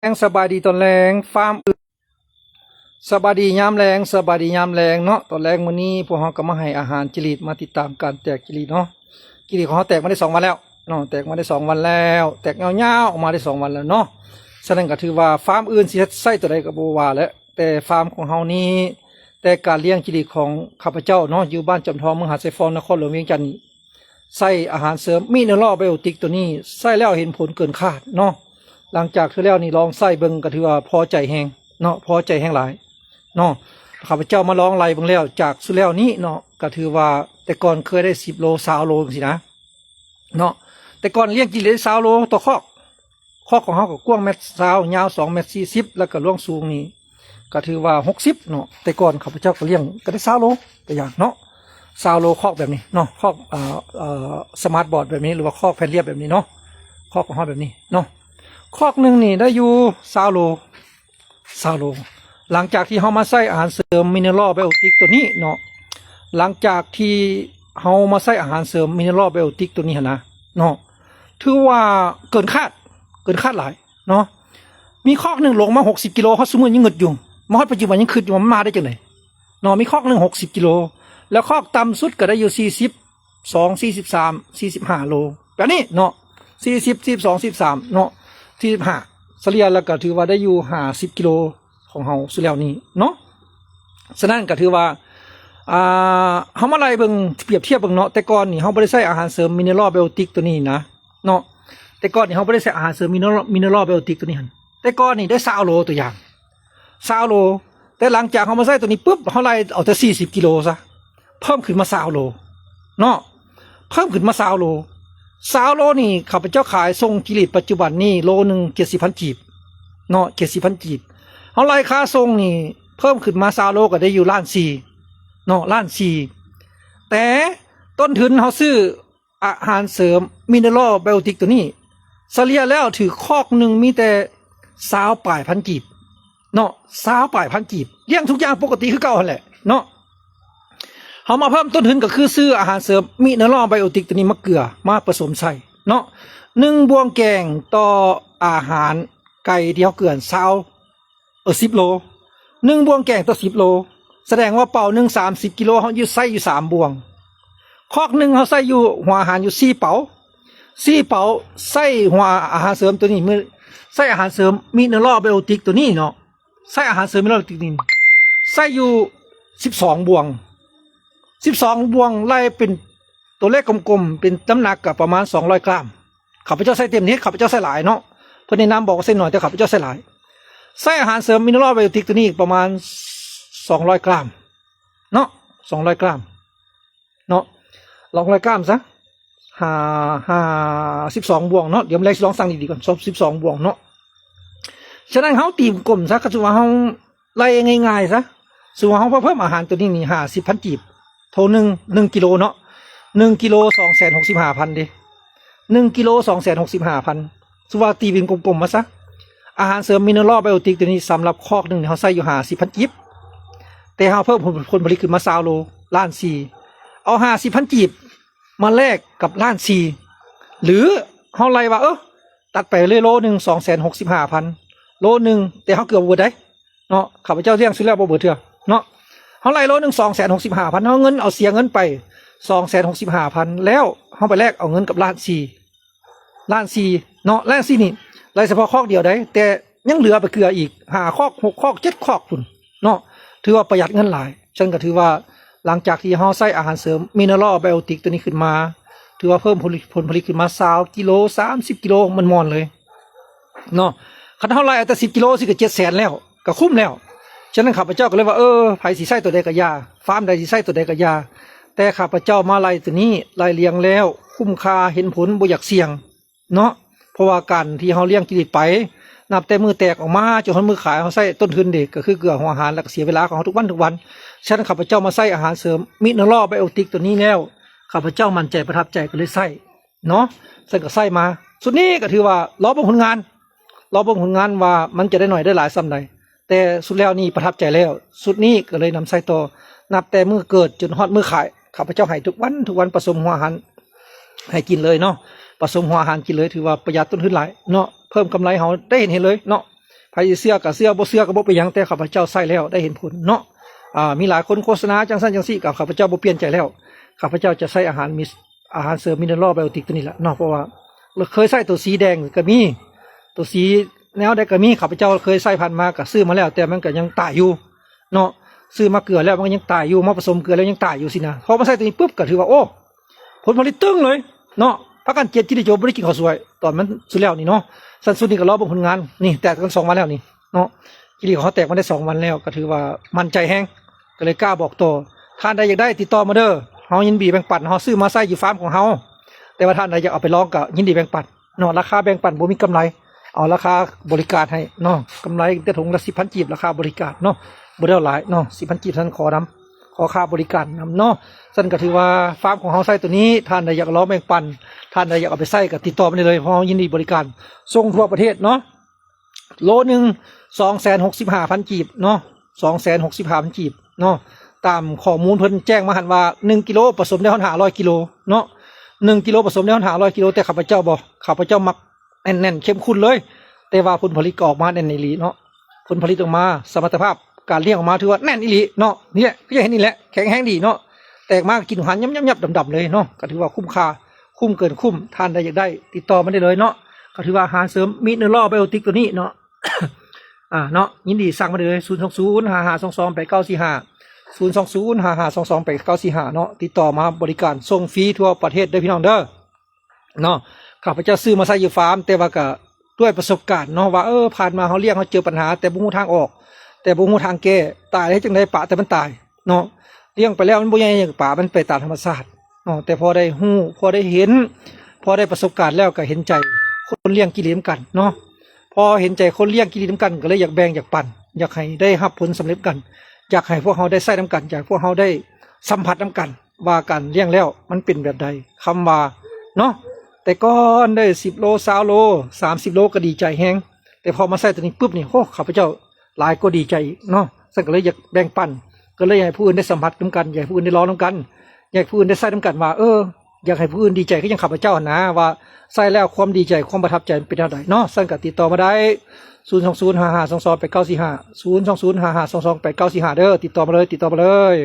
แรงสบายดีตอนแรงฟาร์มสบายดียามแรงสบายดียามแรงเนาะตอนแรงมื้อนี้พวกเราก็มาให้อาหารจิริตมาติดตามการแตกจิริตเนาะจิริตของเขาแตกมาได้2 วันแล้วเนาะแตกมาได้2 วันแล้วแตกยาวๆออกมาได้2 วันแล้วเนาะฉะนั้นก็ถือว่าฟาร์มอื่นสิใส่ตัวใดก็บ่ว่าแล้วแต่ฟาร์มของเฮานี้แต่การเลี้ยงจิริตของข้าพเจ้าเนาะอยู่บ้านจำทองเมืองหาดไซฟอนนครหลวงเวียงจันทน์นี่ใส่อาหารเสริมมิเนอรัลไบโอติกตัวนี้ใส่แล้วเห็นผลเกินคาดเนาะหลังจากที่แล้วนี่ลองใส่เบิ่งก็ถือว่าพอใจแฮงเนาะพอใจแฮงหลายเนาะข้าพเจ้ามาลองไล่เบิ่งแล้วจากสุดแล้วนี้เนาะก็ถือว่าแต่ก่อนเคยได้10 โล20 โลจังซี่นะเนาะแต่ก่อนเลี้ยงกินได้20 โลต่อคอกของเฮาก็กว้าง1 เมตร 20ยาว2 เมตร 40แล้วก็ล่วงสูงนี่ก็ถือว่า60เนาะแต่ก่อนข้าพเจ้าก็เลี้ยงก็ได้20 โลตัวอย่างเนาะ20 โลคอกแบบนี้เนาะคอกสมาร์ทบอร์ดแบบนี้หรือว่าคอกแผ่นเรียบแบบนี้เนาะคอกของเฮาแบบนี้เนาะคอกหนึ่งนี่ได้อยู่20 โลหลังจากที่เฮามาใส่อาหารเสริมมิเนอรัลไบโอติกตัวนี้เนาะหลังจากที่เฮามาใส่อาหารเสริมมิเนอรัลไบโอติกตัวนี้นะเนาะถือว่าเกินคาดหลายเนาะมีคอกหนึ่งลงมา60 กิโลเขาสมมุติยังเงิดอยู่มาฮอดปัจจุบันยังคิดอยู่ว่ามันมาได้จังได๋เนาะมีคอกหนึ่ง60 กิโลแล้วคอกต่ำสุดก็ได้อยู่42 43 45 โลแบบนี้เนาะ40 42 43เนาะ45เฉลี่ยแล้วก็ถือว่าได้อยู่50 กิโลของเฮาสุดแล้วนี้เนาะฉะนั้นก็ถือว่าเฮามาไล่เบิ่งเปรียบเทียบเบิ่งเนาะแต่ก่อนนี่เฮาบ่ได้ใช้อาหารเสริมมิเนอรัลไบโอติกตัวนี้นะเนาะแต่ก่อนนี่เฮาบ่ได้ใช้อาหารเสริมมิเนอรัลไบโอติกตัวนี้หั่นแต่ก่อนนี่ได้20 โลตัวอย่าง20 โลแต่หลังจากเฮามาใช้ตัวนี้ปุ๊บเฮาไล่เอาแต่40 กิโลซะเพิ่มขึ้นมา20 โลเนาะเพิ่มขึ้นมา20 โล20 โลนี่ข้าพเจ้าขายส่งกิริตปัจจุบันนี่โลนึง70,000 กีบเนาะ70,000 กีบเฮาไล่ค่าส่งนี่เพิ่มขึ้นมา20 โลก็ได้อยู่1,400,000เนาะ1,400,000แต่ต้นทุนเฮาซื้ออาหารเสริมมิเนอรัลไบโอติกตัวนี้เฉลี่ยแล้วถือคอกหนึ่งมีแต่20 ปลายพันกีบเนาะ20 ปลายพันกีบเลี้ยงทุกอย่างปกติคือเก่าหั่นแหละเนาะเฮามาเพิ่มต้นทุนก็คือซื้ออาหารเสริมมิเนอรัลไบโอติกตัวนี้มาเกลือมาผสมใส่เนาะ1 บวงแกงต่ออาหารไก่ที่เฮาเกลือ10 โล1 บวงแกงต่อ10 โลแสดงว่าเป่าหนึ่ง30 กิโลเฮาอยู่ใส่อยู่3 บวงคอกหนึ่งเฮาใส่อยู่หัวอาหารอยู่4 เป๋าใส่หัวอาหารเสริมตัวนี้มือใส่อาหารเสริมมิเนอรัลไบโอติกตัวนี้เนาะใส่อาหารเสริมมิเนอรัลไบโอติกนี่ใส่อยู่12 บวงไล่เป็นตัวเลขกลมๆเป็นน้ำหนักกับประมาณ200 กรัมข้าพเจ้าใส่เต็มนี้ข้าพเจ้าใส่หลายเนาะเพิ่นแนะนำบอกว่าใส่หน่อยแต่ข้าพเจ้าใส่หลายใส่อาหารเสริมมิเนอรัลไบโอติกตัวนี้ประมาณ200 กรัมเนาะ200 กรัมเนาะ200 กรัมซะ12 บวงเนาะเดี๋ยวแรกลองสั่งดีๆก่อน12 บวงเนาะฉะนั้นเฮาตีกลมซะก็คือว่าเฮาไล่ง่ายๆซะส่วนเฮาเพิ่มอาหารตัวนี้นี่50,000 กีบเท่า1 กิโลเนาะ1 กิโล 265,000 ดิ1 กิโล 265,000สุว่าตีเป็นกลมๆมาซะอาหารเสริมมิเนอรัลไบโอติกตัวนี้สำหรับคอกหนึ่งเฮาใส่อยู่50,000 กีบแต่เฮาเพิ่มผลผลิตขึ้นมา20 โล1,400,000เอา50,000 กีบมาแลกกับ1,400,000หรือเฮาไล่ว่าตัดไปเลยโลนึง 265,000 โลนึงแต่เฮาเกือบบ่ได้เนาะข้าพเจ้าเลี้ยงซื้อแล้วบ่เบิดเทื่อเนาะเฮาไล่โลนึง 265,000เฮาเอาเสียเงินไป 265,000แล้วเฮาไปแลกเอาเงินกับ1,400,000เนาะ1,400,000นี่ไล่เฉพาะคอกเดียวได้แต่ยังเหลือไปเกลืออีก5 คอก 6 คอก 7 คอกพุ่นเนาะถือว่าประหยัดเงินหลายฉันก็ถือว่าหลังจากที่เฮาใส่อาหารเสริมมิเนอรัลไบโอติกตัวนี้ขึ้นมาถือว่าเพิ่มผลผลิตขึ้นมา20 กิโล30 กิโลมันม่อนเลยเนาะคันเฮาไล่เอาแต่10 กิโลสิก็700,000แล้วก็คุ้มแล้วฉะนั้นข้าพเจ้าก็เลยว่าไผสิใส่ตัวใดก็ยาฟาร์มใดสิใส่ตัวใดก็ยาแต่ข้าพเจ้ามาไล่ตัวนี้ไล่เลี้ยงแล้วคุ้มค่าเห็นผลบ่อยากเสี่ยงเนาะเพราะว่าการที่เฮาเลี้ยงกิริตไปนับแต่มือแตกออกมาจนถึงมือขายเฮาใส่ต้นทุนเด็กก็คือเกลือหัวอาหารแล้วก็เสียเวลาของเฮาทุกวันฉะนั้นข้าพเจ้ามาใส่อาหารเสริมมิเนอรัลไบโอติกตัวนี้แล้วข้าพเจ้ามั่นใจประทับใจก็เลยใส่เนาะใส่ก็ใส่มาสุดนี้ก็ถือว่ารอเบิ่งผลงานว่ามันจะได้หน่อยได้หลายส่ำใดแต่สุดแล้วนี่ประทับใจแล้วสุดนี้ก็เลยนำใส่ต่อนับแต่มือเกิดจนฮอดมือขายข้าพเจ้าให้ทุกวันผสมหัวอาหารให้กินเลยเนาะผสมหัวอาหารกินเลยถือว่าประหยัดต้นทุนหลายเนาะเพิ่มกำไรเฮาได้เห็นเลยเนาะ ไผสิเสื้อกับเสื้อบ่เสื้อก็บ่เป็นหยังแต่ข้าพเจ้าใส่แล้วได้เห็นผลเนาะมีหลายคนโฆษณาจังซั่นจังซี่กับข้าพเจ้าบ่เปลี่ยนใจแล้วข้าพเจ้าจะใส่อาหารเสริมมิเนอรัลไบโอติกตัวนี้แหละเนาะเพราะว่าเราเคยใส่ตัวสีแดงก็มีตัวสีแนวใดก็มีข้าพเจ้าเคยใส่ผ่านมาก็ซื้อมาแล้วแต่มันก็ยังตายอยู่เนาะซื้อมาเกลือแล้วมันก็ยังตายอยู่มาผสมเกลือแล้วยังตายอยู่สินะพอมาใส่ตัวนี้ปุ๊บก็ถือว่าโอ้ผลผลิตตึ้งเลยเนาะพักกัน7กิโลบ่ได้กินข้าวสวยตอนมันสุดแล้วนี่เนาะสันสุดนี่ก็รอเบิ่งผลงานนี่แตกกัน2 วันแล้วนี่เนาะกิโลเขาแตกมาได้2 วันแล้วก็ถือว่ามั่นใจแฮงก็เลยกล้าบอกต่อท่านใดอยากได้ติดต่อมาเด้อเฮายินดีแบ่งปันเฮาซื้อมาใส่อยู่ฟาร์มของเฮาแต่ว่าท่านใดอยากเอาไปลองก็ยินดีแบ่งปันเนาะราคาแบ่งปันบ่มีกำไรเอาราคาบริการให้เนาะกำไรแต่ถุงละ 10,000 กีบราคาบริการเนาะบ่ได้หลายเนาะ 10,000 กีบท่านขอค่าบริการนำเนาะซั่นก็ถือว่าฟาร์มของเฮาใส่ตัวนี้ท่านใดอยากลองแบ่งปันท่านใดอยากเอาไปใส่ก็ติดต่อมาได้เลยเพราะเฮายินดีบริการส่งทั่วประเทศเนาะโลนึง 265,000 กีบเนาะ 265,000 กีบเนาะตามข้อมูลเพิ่นแจ้งมาหันว่า1กิโลผสมได้500กิโลเนาะ1กิโลผสมได้500กิโลแต่ข้าพเจ้ามักแน่นๆเข้มข้นเลยแต่ว่าผลผลิตออกมาแน่นอีหลีเนาะผลผลิตออกมาสมรรถภาพการเลี้ยงออกมาถือว่าแน่นอีหลีเนาะนี่แหละก็จะเห็นนี่แหละแข็งแรงดีเนาะแตกมากกินอาหารยับๆดำๆเลยเนาะก็ถือว่าคุ้มค่าคุ้มเกินคุ้มทานได้อยากได้ติดต่อมาได้เลยเนาะก็ถือว่าอาหารเสริมมิเนอรัลไบโอติกตัวนี้เนาะ เนาะยินดีสั่งมาเลย02055228945 02055228945เนาะติดต่อมาบริการส่งฟรีทั่วประเทศได้พี่น้องเด้อเนาะข้าพเจ้าซื้อมาใส่อยู่ฟาร์มแต่ว่าก็ด้วยประสบการณ์เนาะว่าผ่านมาเขาเลี้ยงเขาเจอปัญหาแต่บ่ฮู้ทางออกแต่บ่ฮู้ทางแก้ตายได้จังได๋ปะแต่มันตายเนาะเลี้ยงไปแล้วมันบ่ใหญ่อย่างปะมันไปตามธรรมชาติเนาะแต่พอได้ฮู้พอได้เห็นพอได้ประสบการณ์แล้วก็เห็นใจคนเลี้ยงกิเลสกันเนาะพอเห็นใจคนเลี้ยงกิเลสกันก็เลยอยากแบ่งอยากปันอยากให้ได้รับผลสำเร็จกันอยากให้พวกเขาได้ใช้น้ำกันอยากพวกเขาได้สัมผัสน้ำกันว่าการเลี้ยงแล้วมันเป็นแบบใดคำว่าเนาะแต่ก่อนได้10 โล20 โล30 โลก็ดีใจแฮงแต่พอมาใส่ตัวนี้ปุ๊บนี่โอ้ข้าพเจ้าหลายก็ดีใจเนาะซึ่งก็เลยอยากแบ่งปันก็เลยอยากให้ผู้อื่นได้สัมผัสน้ำกันอยากให้ผู้อื่นได้ลองน้ำกันอยากให้ผู้อื่นได้ใช้น้ำกันว่าอยากให้ผู้อื่นดีใจก็ยังข้าพเจ้านะว่าใส่แล้วความดีใจความประทับใจเป็นอะไรเนาะซึ่งก็ติดต่อมาได้02055228945 02055228945เด้อติดต่อมาเลย